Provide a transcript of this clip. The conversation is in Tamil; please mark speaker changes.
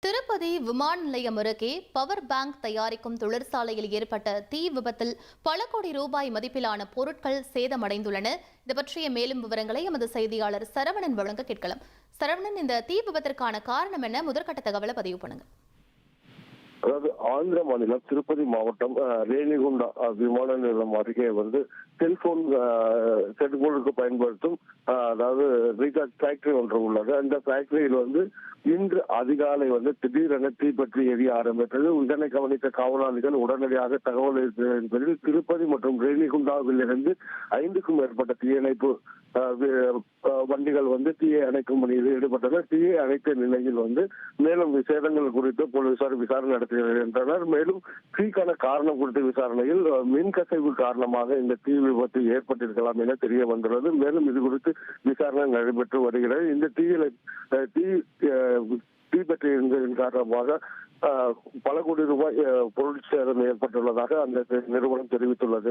Speaker 1: திருப்பதி விமான நிலையம் அருகே பவர் பேங்க் தயாரிக்கும் தொழிற்சாலையில் ஏற்பட்ட தீ விபத்தில் பல கோடி ரூபாய் மதிப்பிலான பொருட்கள் சேதமடைந்துள்ளன. இது பற்றிய மேலும் விவரங்களை எமது செய்தியாளர் சரவணன் வழங்க கேட்கலாம். சரவணன், இந்த தீ விபத்திற்கான காரணம் என்ன? முதற்கட்ட தகவலை பதிவு பண்ணுங்க.
Speaker 2: அதாவது ஆந்திர மாநிலம் திருப்பதி மாவட்டம் ரேணிகுண்டா விமான நிலையம் அருகே செல்போன் செட்போர்டுக்கு பயன்படுத்தும் அதாவது ரீசார்ஜ் ஃபேக்டரி ஒன்று உள்ளது. அந்த ஃபேக்டரியில் இன்று அதிகாலை திடீரென தீப்பற்றி எரிய ஆரம்பித்தது. இதனை கவனித்த காவலாளிகள் உடனடியாக தகவல் என்பதில் திருப்பதி மற்றும் ரேணிகுண்டாவில் இருந்து 5க்கும் மேற்பட்ட தீயணைப்பு வண்டிகள் தீயை அணைக்கும் பணியில் ஈடுபட்டனர். தீயை அணைத்த நிலையில் மேலும் சேதங்கள் குறித்து போலீசார் விசாரணை நடத்தி வருகின்றனர். மேலும் தீக்கான காரணம் குறித்த விசாரணையில் மின்கசிவு காரணமாக இந்த தீ விபத்து ஏற்பட்டிருக்கலாம் என தெரிய வந்துள்ளது. மேலும் இது குறித்து விசாரணை நடைபெற்று வருகிறது. இந்த தீப்பற்றி இருந்ததன் காரணமாக பல கோடி ரூபாய் பொருள் சேதம் ஏற்பட்டுள்ளதாக அந்த நிறுவனம் தெரிவித்துள்ளது.